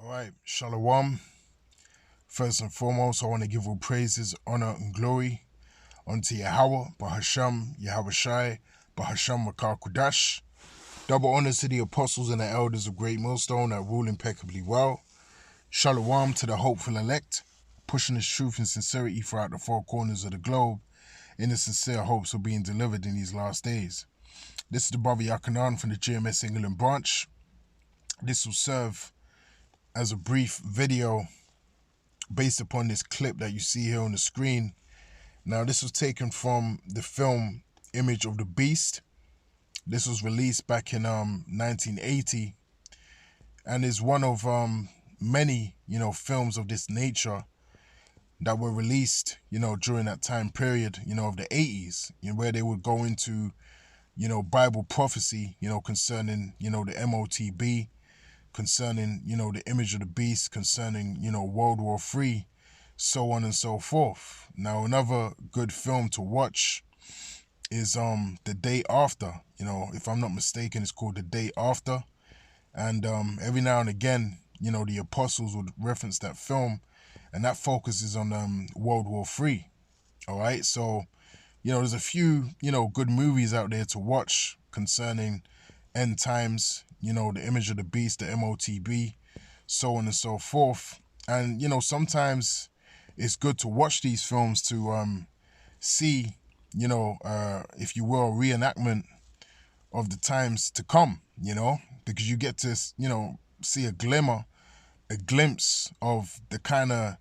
All right, Shalom. First and foremost, I want to give all praises, honor, and glory unto Yahweh, Bahasham, Yahweh Shai, Bahasham Makar Kudash. Double honors to the apostles and the elders of Great Millstone that rule impeccably well. Shalom to the hopeful elect, pushing this truth and sincerity throughout the four corners of the globe in the sincere hopes of being delivered in these last days. This is the brother Yakanan from the GMS England branch. This will serve as a brief video based upon this clip that you see here on the screen. Now, this was taken from the film Image of the Beast. This was released back in 1980 and is one of many, films of this nature that were released, during that time period, of the 80s, where they would go into, Bible prophecy, concerning, the MOTB, concerning, the image of the beast, concerning, World War III, so on and so forth. Now, another good film to watch is The Day After. If I'm not mistaken, it's called The Day After. And every now and again, the apostles would reference that film, and that focuses on World War III. All right, so there's a few good movies out there to watch concerning end times, the image of the beast, the MOTB, so on and so forth. And sometimes it's good to watch these films to see, if you will, a reenactment of the times to come, because you get to, see a glimpse of the kind of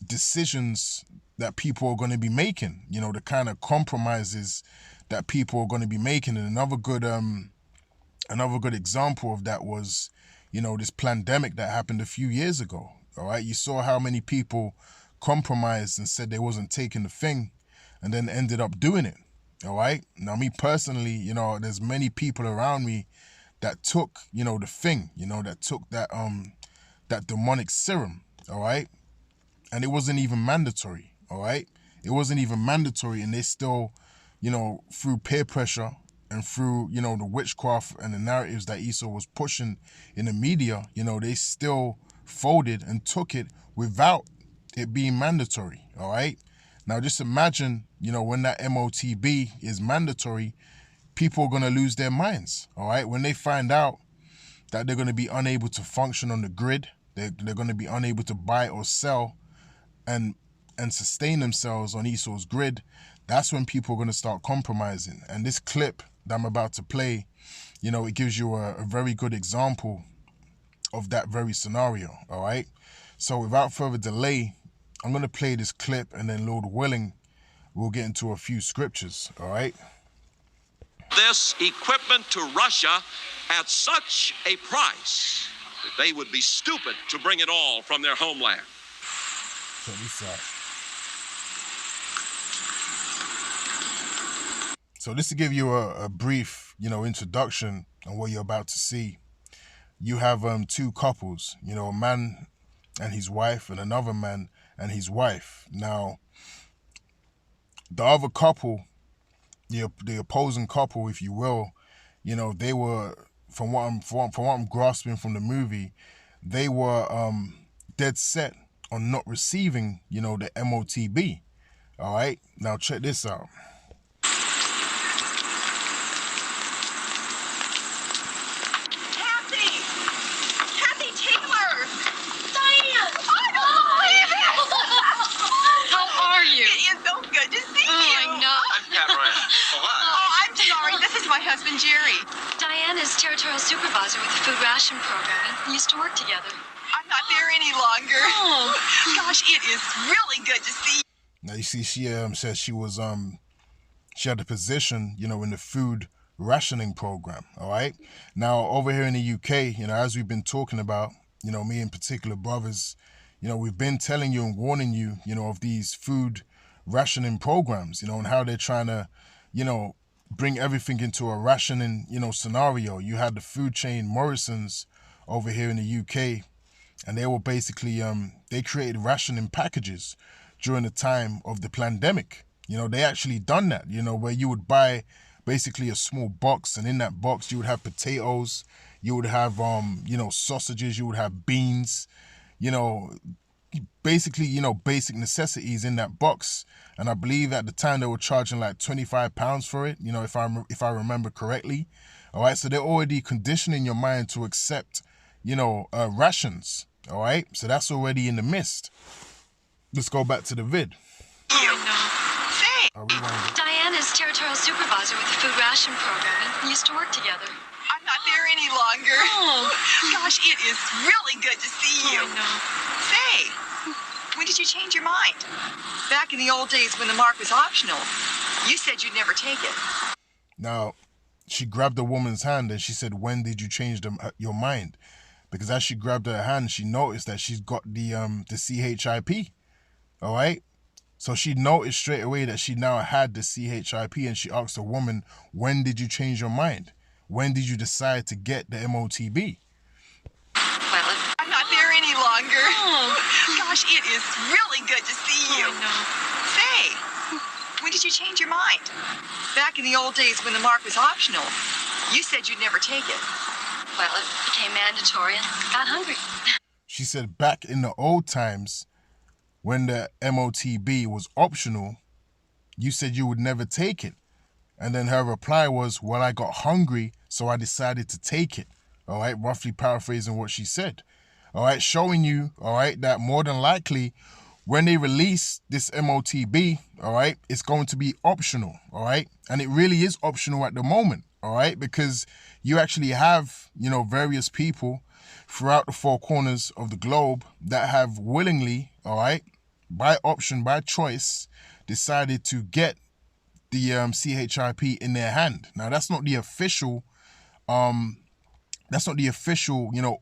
decisions that people are going to be making, the kind of compromises that people are going to be making. And another good example of that was, this pandemic that happened a few years ago. All right, you saw how many people compromised and said they wasn't taking the thing, and then ended up doing it. All right. Now, me personally, there's many people around me that took, the thing, that took that demonic serum. All right, and it wasn't even mandatory. All right, it wasn't even mandatory, and they still, through peer pressure and through, the witchcraft and the narratives that Esau was pushing in the media, they still folded and took it without it being mandatory. All right. Now, just imagine, when that MOTB is mandatory, people are going to lose their minds. All right. When they find out that they're going to be unable to function on the grid, they're going to be unable to buy or sell and sustain themselves on Esau's grid, that's when people are going to start compromising. And this clip that I'm about to play, it gives you a very good example of that very scenario. All right. So without further delay, I'm going to play this clip, and then, Lord willing, we'll get into a few scriptures. All right. This equipment to Russia at such a price that they would be stupid to bring it all from their homeland. Check this out. So this to give you a brief, introduction on what you're about to see. You have two couples, a man and his wife, and another man and his wife. Now, the other couple, the opposing couple, if you will, they were, from what I'm grasping from the movie, they were dead set on not receiving, the MOTB. All right. Now check this out. My husband, Jerry. Diane is territorial supervisor with the food ration program and used to work together. I'm not there any longer. Oh. Gosh, it is really good to see you. Now, you see, she said she was, she had a position, in the food rationing program, all right? Now, over here in the UK, as we've been talking about, me in particular, brothers, we've been telling you and warning you, of these food rationing programs, and how they're trying to, bring everything into a rationing, scenario. You had the food chain Morrison's over here in the UK, and they were basically, they created rationing packages during the time of the pandemic. They actually done that, where you would buy basically a small box, and in that box you would have potatoes, You would have, sausages. You would have beans. Basically, basic necessities in that box. And I believe at the time they were charging like £25 for it. If I remember correctly. All right, so they're already conditioning your mind to accept, rations. All right, so that's already in the midst. Let's go back to the vid. Diane is territorial supervisor with the food ration program and used to work together. I'm not there any longer. Oh. Gosh, it is really good to see you. Say, when did you change your mind? Back in the old days when the mark was optional, you said you'd never take it. Now, she grabbed the woman's hand and she said, when did you change your mind? Because as she grabbed her hand, she noticed that she's got the CHIP. All right? So she noticed straight away that she now had the CHIP, and she asked the woman, when did you change your mind? When did you decide to get the MOTB? Well, I'm not there any longer. Oh. Gosh, it is really good to see you. Say, when did you change your mind? Back in the old days when the mark was optional, you said you'd never take it. Well, it became mandatory and got hungry. She said back in the old times, when the MOTB was optional, you said you would never take it. And then her reply was, well, I got hungry, so I decided to take it. All right, roughly paraphrasing what she said. All right, showing you, all right, that more than likely, when they release this MOTB, all right, it's going to be optional, all right? And it really is optional at the moment, all right? Because you actually have, various people throughout the four corners of the globe that have willingly, all right, by option, by choice, decided to get the CHIP in their hand. Now, that's not the official,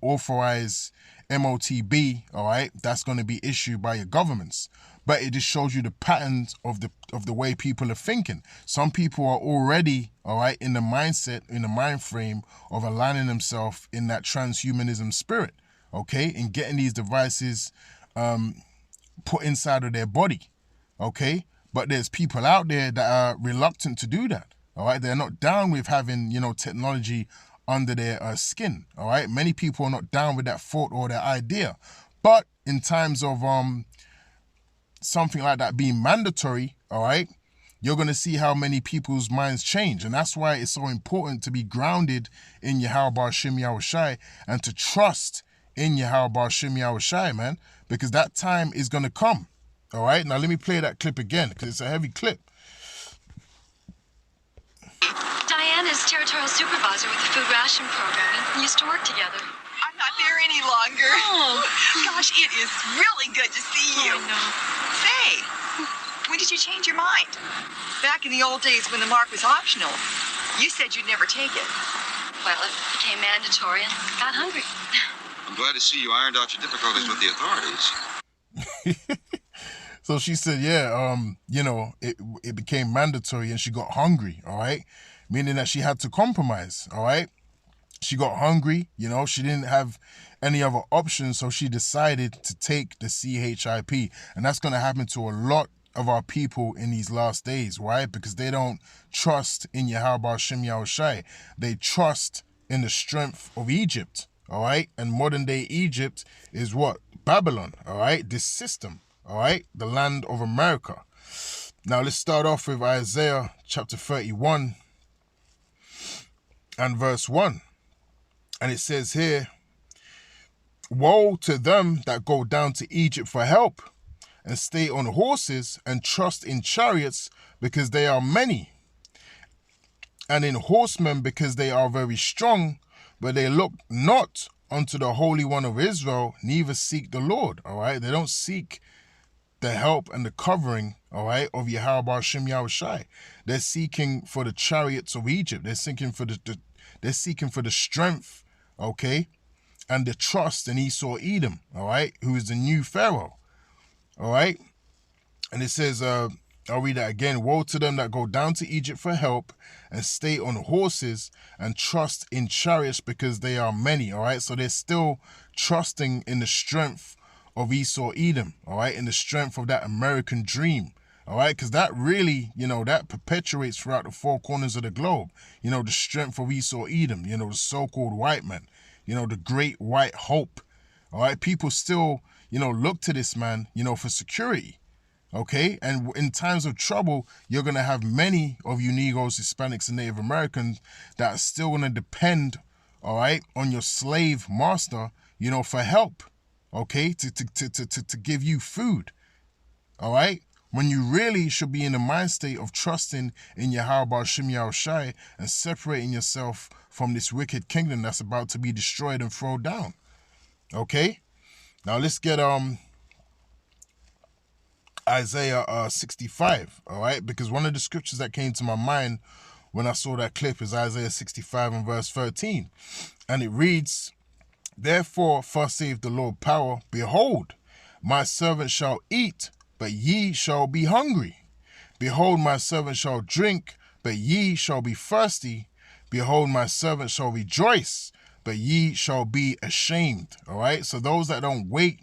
authorized MOTB, all right? That's going to be issued by your governments. But it just shows you the patterns of the way people are thinking. Some people are already, all right, in the mindset, in the mind frame of aligning themselves in that transhumanism spirit, okay, and getting these devices put inside of their body, okay? But there's people out there that are reluctant to do that, all right? They're not down with having, technology under their skin, all right? Many people are not down with that thought or that idea. But in times of something like that being mandatory, all right, you're going to see how many people's minds change. And that's why it's so important to be grounded in Yahweh B'Shem Yahushai and to trust in Yahweh B'Shem Yahushai, man, because that time is going to come, all right? Now, let me play that clip again because it's a heavy clip. Diane is territorial supervisor with the food ration program and used to work together. I'm not there any longer. Oh. Gosh, it is really good to see you. Say, when did you change your mind? Back in the old days when the mark was optional, you said you'd never take it. Well, it became mandatory and got hungry. I'm glad to see you ironed out your difficulties with the authorities. So she said, it became mandatory and she got hungry, all right? Meaning that she had to compromise, all right? She got hungry, she didn't have any other options, so she decided to take the CHIP. And that's going to happen to a lot of our people in these last days, right? Because they don't trust in Yahweh B'Shem Yahushai. They trust in the strength of Egypt, all right? And modern day Egypt is what? Babylon, all right? This system, all right? The land of America. Now let's start off with Isaiah chapter 31 and verse 1. And it says here, woe to them that go down to Egypt for help and stay on horses and trust in chariots because they are many, and in horsemen because they are very strong, but they look not unto the Holy One of Israel, neither seek the Lord, all right? They don't seek the help and the covering, all right, of Yahweh B'Shem Yahushai. They're seeking for the chariots of Egypt. They're seeking for the strength, okay, and the trust in Esau Edom, all right, who is the new Pharaoh, all right? And it says, I'll read that again. Woe to them that go down to Egypt for help and stay on horses and trust in chariots because they are many, all right? So they're still trusting in the strength of Esau Edom, all right, in the strength of that American dream, All right, because that really, that perpetuates throughout the four corners of the globe. The strength of Esau Edom, the so-called white man, the great white hope. All right, people still, look to this man, for security. Okay, and in times of trouble, you're going to have many of you Negroes, Hispanics, and Native Americans that are still going to depend, all right, on your slave master, for help, okay, to give you food, all right, when you really should be in the mind state of trusting in Yahweh Shem Yahushai and separating yourself from this wicked kingdom that's about to be destroyed and thrown down. Okay, now let's get Isaiah 65, all right, because one of the scriptures that came to my mind when I saw that clip is Isaiah 65 and verse 13, and it reads, "Therefore, thus saith the Lord power, behold, my servant shall eat, but ye shall be hungry. Behold, my servant shall drink, but ye shall be thirsty. Behold, my servant shall rejoice, but ye shall be ashamed." All right, so those that don't wait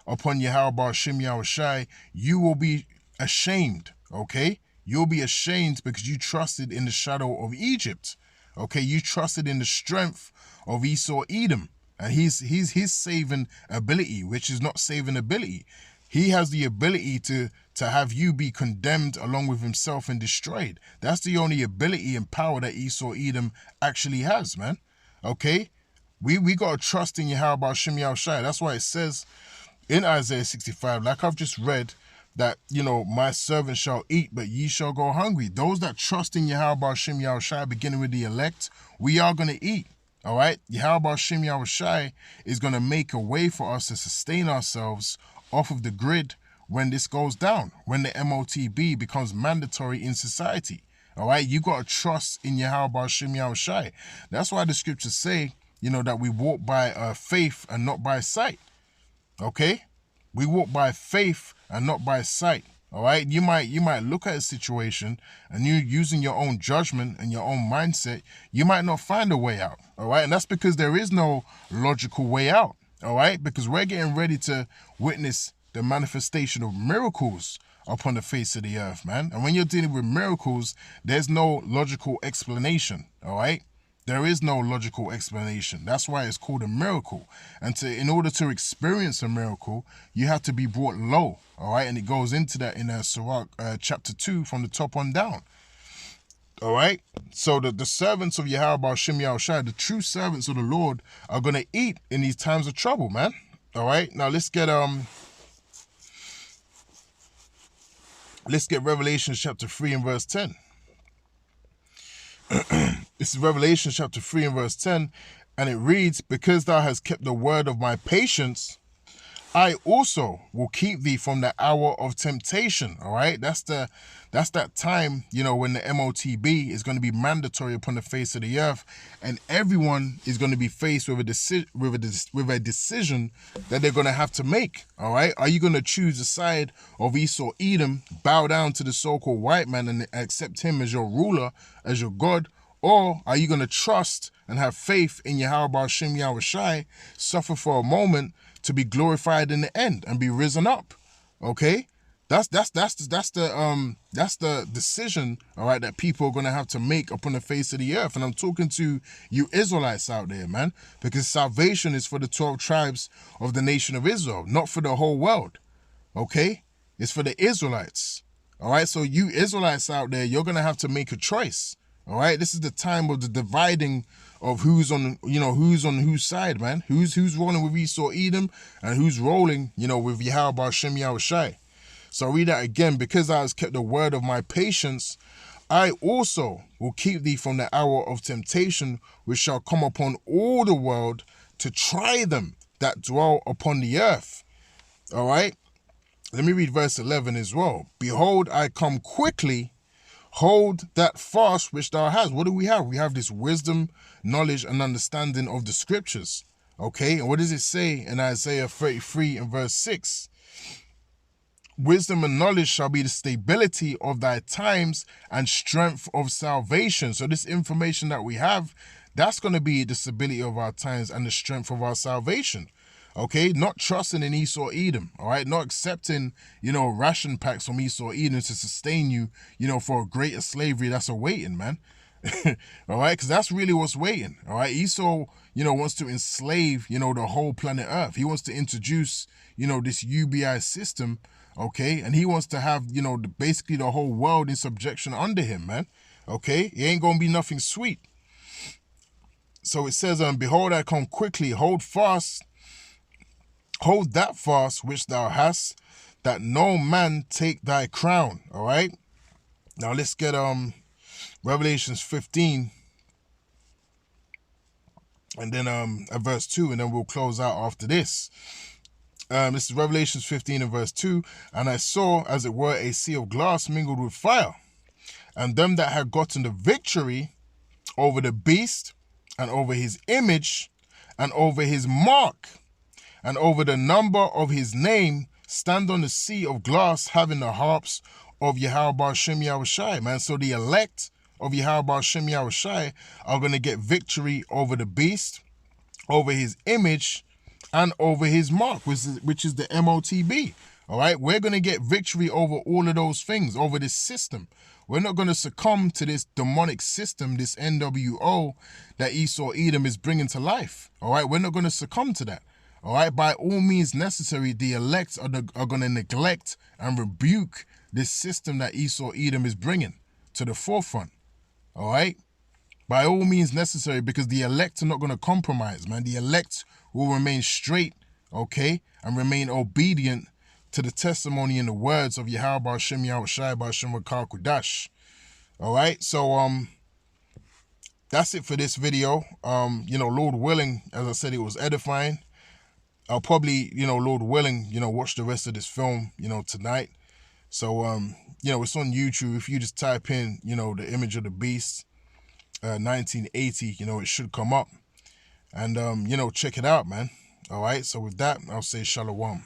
upon Yahweh Shem Yahushai, you will be ashamed, okay? You'll be ashamed because you trusted in the shadow of Egypt, okay? You trusted in the strength of Esau Edom and his saving ability, which is not saving ability. He has the ability to have you be condemned along with himself and destroyed. That's the only ability and power that Esau Edom actually has, man. Okay? We got to trust in Yahweh Shem Yahushai. That's why it says in Isaiah 65, like I've just read, that, my servant shall eat, but ye shall go hungry. Those that trust in Yahweh Shem Yahushai, beginning with the elect, we are going to eat. All right? Yahweh Shem Yahushai is going to make a way for us to sustain ourselves off of the grid when this goes down, when the MOTB becomes mandatory in society. All right? You got to trust in Yahweh Shem Yahushai. That's why the scriptures say, that we walk by faith and not by sight. Okay? We walk by faith and not by sight. All right? You might look at a situation and you using your own judgment and your own mindset, you might not find a way out. All right? And that's because there is no logical way out. All right? Because we're getting ready to witness the manifestation of miracles upon the face of the earth, man. And when you're dealing with miracles, there's no logical explanation. All right? There is no logical explanation. That's why it's called a miracle. And in order to experience a miracle, you have to be brought low. All right? And it goes into that in Sirach chapter 2 from the top on down. All right? So the servants of Yahweh Shem Yahushai, the true servants of the Lord, are going to eat in these times of trouble, man. All right? Now let's get Revelation chapter 3 and verse 10. This is Revelation chapter 3 and verse 10, and it reads, "Because thou hast kept the word of my patience, I also will keep thee from the hour of temptation." All right, that's that time, when the MOTB is going to be mandatory upon the face of the earth, and everyone is going to be faced with a decision that they're going to have to make. All right, are you going to choose the side of Esau Edom, bow down to the so-called white man, and accept him as your ruler, as your God? Or are you going to trust and have faith in Yahweh Shem Yahushai, suffer for a moment to be glorified in the end and be risen up? Okay, that's the decision, all right, that people are going to have to make upon the face of the earth. And I'm talking to you Israelites out there, man, because salvation is for the 12 tribes of the nation of Israel, not for the whole world. Okay, it's for the Israelites. All right, so you Israelites out there, you're going to have to make a choice. All right, this is the time of the dividing of who's on whose side, man. Who's rolling with Esau Edom and who's rolling, with Yahweh Shem Yahushai. So I'll read that again. "Because thou hast kept the word of my patience, I also will keep thee from the hour of temptation, which shall come upon all the world to try them that dwell upon the earth." All right, let me read verse 11 as well. "Behold, I come quickly. Hold that fast which thou hast." What do we have? We have this wisdom, knowledge, and understanding of the scriptures. Okay, and what does it say in Isaiah 33 and verse 6? "Wisdom and knowledge shall be the stability of thy times and strength of salvation." So this information that we have, that's going to be the stability of our times and the strength of our salvation. Okay, not trusting in Esau Edom, all right, not accepting, ration packs from Esau Edom to sustain you, for a greater slavery that's awaiting, man. All right, because that's really what's waiting. All right, Esau, wants to enslave, the whole planet Earth. He wants to introduce, this UBI system, okay, and he wants to have, basically the whole world in subjection under him, man. Okay, it ain't gonna be nothing sweet. So it says, behold, I come quickly, hold that fast which thou hast, that no man take thy crown. All right, now let's get Revelations 15 and then at verse 2, and then we'll close out after this. This is Revelations 15 and verse 2. And I saw, as it were, a sea of glass mingled with fire, and them that had gotten the victory over the beast, and over his image, and over his mark, and over the number of his name, stand on the sea of glass, having the harps of Yahweh Shem Yahushai, man. So the elect of Yahweh Shem Yahushai are going to get victory over the beast, over his image, and over his mark, which is the MOTB. All right, we're going to get victory over all of those things, over this system. We're not going to succumb to this demonic system, this NWO that Esau Edom is bringing to life. All right, we're not going to succumb to that. All right, by all means necessary, the elect are going to neglect and rebuke this system that Esau Edom is bringing to the forefront. All right, by all means necessary, because the elect are not going to compromise, man. The elect will remain straight, okay, and remain obedient to the testimony and the words of Yahweh Shem Yahushai B'Shem Kudash. All right, so that's it for this video. Lord willing, as I said, it was edifying. I'll probably, Lord willing, watch the rest of this film, tonight. So, it's on YouTube. If you just type in, the image of the beast, 1980, it should come up. And, check it out, man. All right. So with that, I'll say shalom.